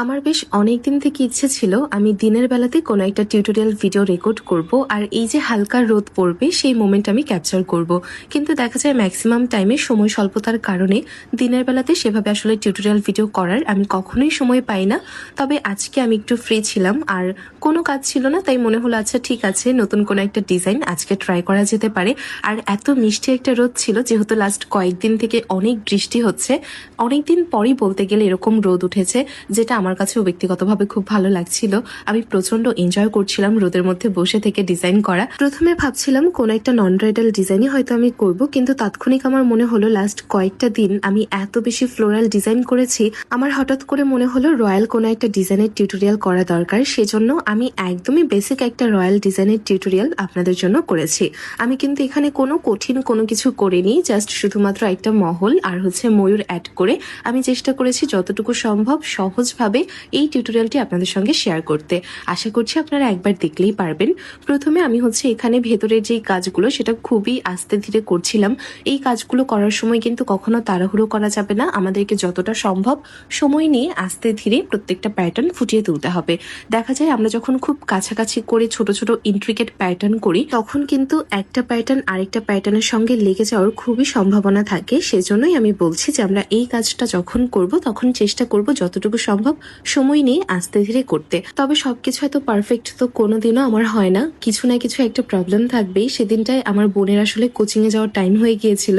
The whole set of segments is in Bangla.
আমার বেশ অনেকদিন থেকে ইচ্ছে ছিল আমি দিনের বেলাতে কোনো একটা টিউটোরিয়াল ভিডিও রেকর্ড করব আর এই যে হালকা রোদ পড়বে সেই মোমেন্ট আমি ক্যাপচার করব, কিন্তু দেখা যায় ম্যাক্সিমাম টাইমে সময় স্বল্পতার কারণে দিনের বেলাতে সেভাবে আসলে টিউটোরিয়াল ভিডিও করার আমি কখনোই সময় পাই না। তবে আজকে আমি একটু ফ্রি ছিলাম আর কোনো কাজ ছিল না, তাই মনে হলো আচ্ছা ঠিক আছে নতুন কোনো একটা ডিজাইন আজকে ট্রাই করা যেতে পারে। আর এত মিষ্টি একটা রোদ ছিল, যেহেতু লাস্ট কয়েকদিন থেকে অনেক বৃষ্টি হচ্ছে, অনেকদিন পরই বলতে গেলে এরকম রোদ উঠেছে, যেটা আমার কাছেও ব্যক্তিগতভাবে খুব ভালো লাগছিল। আমি প্রচন্ড এনজয় করছিলাম রোদের মধ্যে বসে থেকে ডিজাইন করা। প্রথমে ভাবছিলাম কোনো একটা নন ব্রাইডাল ডিজাইনই হয়তো আমি করব, কিন্তু তাৎক্ষণিক আমার মনে হলো লাস্ট কয়েকটা দিন আমি এত বেশি ফ্লোরাল ডিজাইন করেছি, আমার হঠাৎ করে মনে হলো রয়্যাল কোনো একটা ডিজাইনের টিউটোরিয়াল করা দরকার। সেজন্য আমি একদমই বেসিক একটা রয়্যাল ডিজাইনের টিউটোরিয়াল আপনাদের জন্য করেছি। আমি কিন্তু এখানে কোনো কঠিন কোনো কিছু করিনি, জাস্ট শুধুমাত্র একটা মহল আর হচ্ছে ময়ূর অ্যাড করে আমি চেষ্টা করেছি যতটুকু সম্ভব সহজভাবে এই টিউটোরিয়ালটি আপনাদের সঙ্গে শেয়ার করতে। আশা করছি আপনারা একবার দেখলেই পারবেন। প্রথমে আমি হচ্ছে এখানে ভেতরের যেই কাজগুলো সেটা খুবই আস্তে ধীরে করছিলাম। এই কাজগুলো করার সময় কিন্তু কখনো তাড়াহুড়ো করা যাবে না, আমাদেরকে যতটা সম্ভব সময় নিয়ে আস্তে ধীরে প্রত্যেকটা প্যাটার্ন ফুটিয়ে তুলতে হবে। দেখা যায় আমরা যখন খুব কাছাকাছি করে ছোট ছোট ইন্ট্রিকেট প্যাটার্ন করি তখন কিন্তু একটা প্যাটার্ন আরেকটা প্যাটার্নের সঙ্গে লেগে যাওয়ার খুবই সম্ভাবনা থাকে। সেজন্যই আমি বলছি যে আমরা এই কাজটা যখন করব তখন চেষ্টা করব যতটুকু সম্ভব সময় নিয়ে আস্তে ধীরে করতে। তবে সবকিছু হয়তো পারফেক্ট তো কোনোদিনও আমার হয় না, কিছু না কিছু একটা প্রবলেম থাকবেই। সেদিনটায় আমার বোনের আসলে কোচিং এ যাওয়ার টাইম হয়ে গিয়েছিল,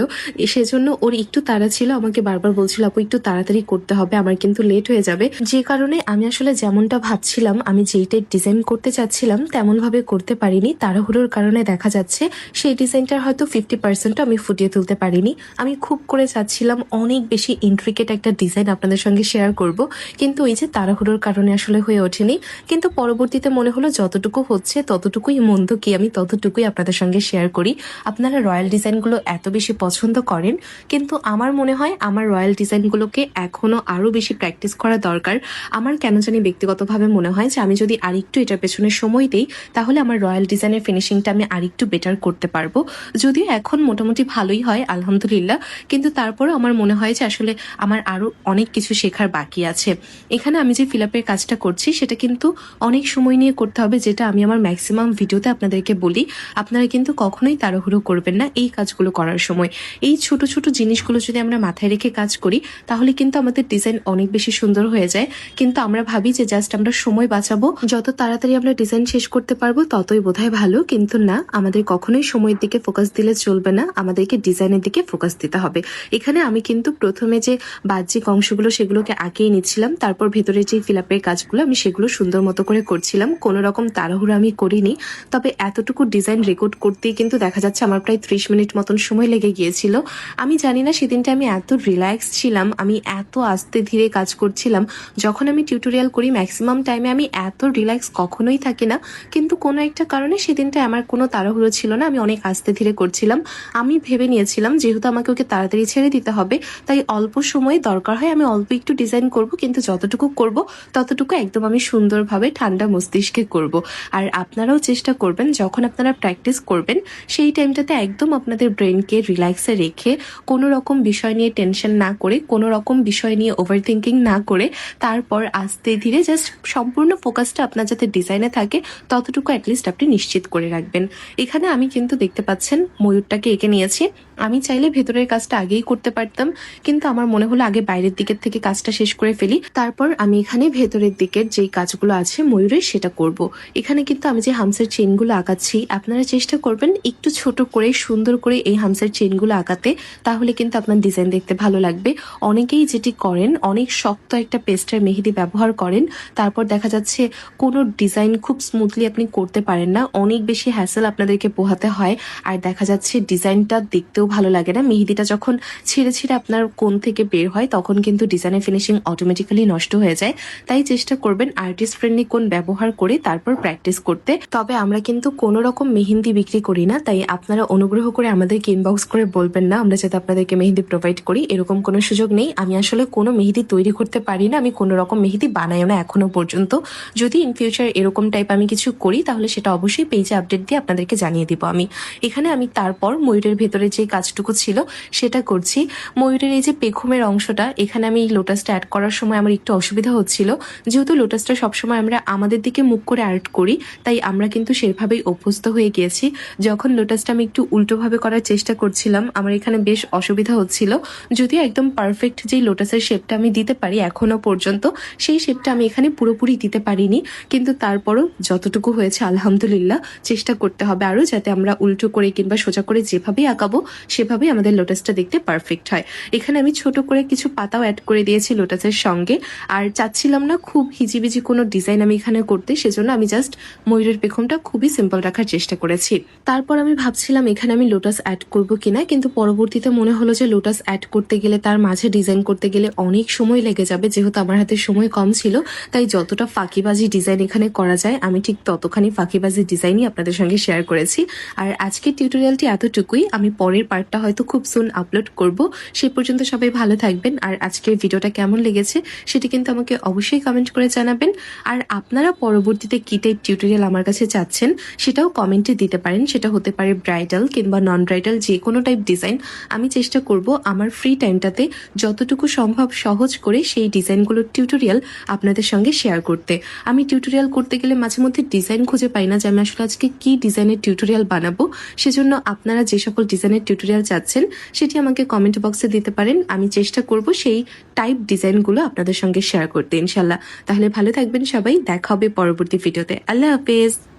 সেজন্য ওর একটু তাড়া ছিল, আমাকে বারবার বলছিল আপু একটু তাড়াতাড়ি করতে হবে, আমার কিন্তু লেট হয়ে যাবে। যে কারণে আমি আসলে যেমনটা ভাবছিলাম, আমি যেইটাই ডিজাইন করতে চাচ্ছিলাম তেমন ভাবে করতে পারিনি। তাড়াহুড়োর কারণে দেখা যাচ্ছে সেই ডিজাইনটার হয়তো 50% আমি ফুটিয়ে তুলতে পারিনি। আমি খুব করে চাচ্ছিলাম অনেক বেশি ইন্ট্রিকেট একটা ডিজাইন আপনাদের সঙ্গে শেয়ার করব, কিন্তু ওই যে তাড়াহুড়োর কারণে আসলে হয়ে ওঠেনি। কিন্তু পরবর্তীতে মনে হলো যতটুকু হচ্ছে ততটুকুই মন্দ কি, আমি ততটুকুই আপনাদের সঙ্গে শেয়ার করি। আপনারা রয়্যাল ডিজাইনগুলো এত বেশি পছন্দ করেন, কিন্তু আমার মনে হয় আমার রয়্যাল ডিজাইনগুলোকে এখনো আরো বেশি প্র্যাকটিস করা দরকার। আমার কেন জানি ব্যক্তিগতভাবে মনে হয় যে আমি যদি আরেকটু এটার পেছনে সময় দিই তাহলে আমার রয়্যাল ডিজাইনের ফিনিশিংটা আমি আরেকটু বেটার করতে পারবো। যদিও এখন মোটামুটি ভালোই হয় আলহামদুলিল্লাহ, কিন্তু তারপরেও আমার মনে হয় যে আসলে আমার আরো অনেক কিছু শেখার বাকি আছে। এখানে আমি যে ফিলাপের কাজটা করছি সেটা কিন্তু অনেক সময় নিয়ে করতে হবে, যেটা আমি আমার ম্যাক্সিমাম ভিডিওতে আপনাদেরকে বলি। আপনারা কিন্তু কখনোই তাড়াহুড়ো করবেন না এই কাজগুলো করার সময়। এই ছোট ছোট জিনিসগুলো যদি আমরা মাথায় রেখে কাজ করি তাহলে কিন্তু আমাদের ডিজাইন অনেক বেশি সুন্দর হয়ে যায়। কিন্তু আমরা ভাবি যে জাস্ট আমরা সময় বাঁচাবো, যত তাড়াতাড়ি আমরা ডিজাইন শেষ করতে পারবো ততই বোধহয় ভালো, কিন্তু না, আমাদের কখনোই সময়ের দিকে ফোকাস দিলে চলবে না, আমাদেরকে ডিজাইনের দিকে ফোকাস দিতে হবে। এখানে আমি কিন্তু প্রথমে যে বাহ্যিক অংশগুলো সেগুলোকে আগেই নিচ্ছিলাম, তারপর ভেতরে যে ফিলাপের কাজগুলো আমি সেগুলো সুন্দর মতো করে করছিলাম, কোনো রকম তাড়াহুড়ো আমি করিনি। তবে এতটুকু ডিজাইন রেকর্ড করতেই কিন্তু দেখা যাচ্ছে আমার প্রায় 30 মিনিট মতন সময় লেগে গিয়েছিল। আমি জানি না সেদিনটা আমি এত রিল্যাক্স ছিলাম, আমি এত আস্তে ধীরে কাজ করছিলাম। যখন আমি টিউটোরিয়াল করি ম্যাক্সিমাম টাইমে আমি এত রিল্যাক্স কখনোই থাকি না, কিন্তু কোনো একটা কারণে সেদিনটা আমার কোনো তাড়াহুড়ো ছিল না, আমি অনেক আস্তে ধীরে করছিলাম। আমি ভেবে নিয়েছিলাম যেহেতু আমাকে ওকে তাড়াতাড়ি ছেড়ে দিতে হবে, তাই অল্প সময়ে দরকার হয় আমি অল্প একটু ডিজাইন করব, কিন্তু যতটুকু করব ততটুকু একদম আমি সুন্দরভাবে ঠান্ডা মস্তিষ্কে করব। আর আপনারাও চেষ্টা করবেন যখন আপনারা প্র্যাকটিস করবেন সেই টাইমটাতে একদম আপনাদের ব্রেনকে রিল্যাক্সে রেখে কোনো রকম বিষয় নিয়ে টেনশন না করে, কোনো রকম বিষয় নিয়ে ওভার থিঙ্কিং না করে, তারপর আস্তে ধীরে জাস্ট সম্পূর্ণ ফোকাসটা আপনার যাতে ডিজাইনে থাকে ততটুকু অ্যাটলিস্ট আপনি নিশ্চিত করে রাখবেন। এখানে আমি কিন্তু দেখতে পাচ্ছেন ময়ূরটাকে এঁকে নিয়েছি। আমি চাইলে ভেতরের কাজটা আগেই করতে পারতাম, কিন্তু আমার মনে হলো আগে বাইরের দিকের থেকে কাজটা শেষ করে ফেলি, তারপর আমি এখানে ভেতরের দিকের যেই কাজগুলো আছে ময়ূরের সেটা করব। এখানে কিন্তু আমি যে হামসের চেনগুলো আঁকাচ্ছি আপনারা চেষ্টা করবেন একটু ছোট করে সুন্দর করে এই হামসের চেনগুলো আঁকাতে, তাহলে কিন্তু আপনার ডিজাইন দেখতে ভালো লাগবে। অনেকেই যেটি করেন অনেক শক্ত একটা পেস্টের মেহেদি ব্যবহার করেন, তারপর দেখা যাচ্ছে কোনো ডিজাইন খুব স্মুথলি আপনি করতে পারেন না, অনেক বেশি হ্যাসেল আপনাদেরকে পোহাতে হয়, আর দেখা যাচ্ছে ডিজাইনটা দেখতেও ভালো লাগে না। মেহেদিটা যখন ছিঁড়ে ছিঁড়ে আপনার কোণ থেকে বের হয় তখন কিন্তু ডিজাইনের ফিনিশিং অটোমেটিক্যালি নষ্ট হয়ে যায়। তাই চেষ্টা করবেন আর্টিস্ট ফ্রেন্ডলি কোণ ব্যবহার করে তারপর প্র্যাকটিস করতে। তবে আমরা কিন্তু কোনো রকম মেহেন্দি বিক্রি করি না, তাই আপনারা অনুগ্রহ করে আমাদেরকে ইনবক্স করে বলবেন না আমরা যাতে আপনাদেরকে মেহেদি প্রোভাইড করি, এরকম কোনো সুযোগ নেই। আমি আসলে কোনো মেহেদি তৈরি করতে পারি না, আমি কোনো রকম মেহেদি বানাইও না এখনো পর্যন্ত। যদি ইন ফিউচার এরকম টাইপ আমি কিছু করি তাহলে সেটা অবশ্যই পেজে আপডেট দিয়ে আপনাদেরকে জানিয়ে দিব আমি। এখানে আমি তারপর ময়ূরের ভেতরে যে কাজটুকু ছিল সেটা করছি। ময়ূরের এই যে পেখমের অংশটা, এখানে আমি লোটাসটা অ্যাড করার সময় আমার একটু অসুবিধা অসুবিধা হচ্ছিল। যেহেতু লোটাসটা সবসময় আমরা আমাদের দিকে মুখ করে আর্ট করি, তাই আমরা কিন্তু সেভাবেই অভ্যস্ত হয়ে গিয়েছি। যখন লোটাসটা আমি একটু উল্টোভাবে করার চেষ্টা করছিলাম, আমার এখানে বেশ অসুবিধা হচ্ছিল। যদিও একদম পারফেক্ট যেই লোটাসের শেপটা আমি দিতে পারি এখনো পর্যন্ত, সেই শেপটা আমি এখানে পুরোপুরি দিতে পারিনি, কিন্তু তারপরও যতটুকু হয়েছে আলহামদুলিল্লাহ। চেষ্টা করতে হবে আরও, যাতে আমরা উল্টো করে কিংবা সোজা করে যেভাবেই আঁকাবো সেভাবেই আমাদের লোটাসটা দেখতে পারফেক্ট হয়। এখানে আমি ছোট করে কিছু পাতাও অ্যাড করে দিয়েছি লোটাসের সঙ্গে। আর চাচ্ছিলাম না খুব হিজিবিজি কোনো ডিজাইন আমি এখানে করতে, সেজন্য আমি জাস্ট ময়ূরের পেখমটা খুবই সিম্পল রাখার চেষ্টা করেছি। তারপর আমি ভাবছিলাম এখানে আমি লোটাস অ্যাড করবো কিনা, কিন্তু পরবর্তীতে মনে হলো যে লোটাস অ্যাড করতে গেলে, তার মাঝে ডিজাইন করতে গেলে অনেক সময় লেগে যাবে। যেহেতু আমার হাতে সময় কম ছিল, তাই যতটা ফাঁকিবাজি ডিজাইন এখানে করা যায় আমি ঠিক ততখানি ফাঁকিবাজি ডিজাইনই আপনাদের সঙ্গে শেয়ার করেছি। আর আজকের টিউটোরিয়ালটি এতটুকুই। আমি পরের পার্টটা হয়তো খুব সুন আপলোড করব। সে পর্যন্ত সবাই ভালো থাকবেন। আর আজকের ভিডিওটা কেমন লেগেছে সেটি কিন্তু আমাকে অবশ্যই কমেন্ট করে জানাবেন। আর আপনারা পরবর্তীতে কী টাইপ টিউটোরিয়াল আমার কাছে চাচ্ছেন সেটাও কমেন্টে দিতে পারেন। সেটা হতে পারে ব্রাইডাল কিংবা নন ব্রাইডাল, যে কোনো টাইপ ডিজাইন। আমি চেষ্টা করব আমার ফ্রি টাইমটাতে যতটুকু সম্ভব সহজ করে সেই ডিজাইনগুলোর টিউটোরিয়াল আপনাদের সঙ্গে শেয়ার করতে। আমি টিউটোরিয়াল করতে গেলে মাঝে মধ্যে ডিজাইন খুঁজে পাই না যে আমি আসলে আজকে কী ডিজাইনের টিউটোরিয়াল বানাবো। সেজন্য আপনারা যে সকল ডিজাইনের টিউটোরিয়াল চাচ্ছেন সেটি আমাকে কমেন্ট বক্সে দিতে পারেন। আমি চেষ্টা করব সেই টাইপ ডিজাইনগুলো আপনাদের সঙ্গে শেয়ার করতে ইনশাল্লাহ। তাহলে ভালো থাকবেন সবাই, দেখা হবে পরবর্তী ভিডিওতে। আল্লাহ হাফেজ।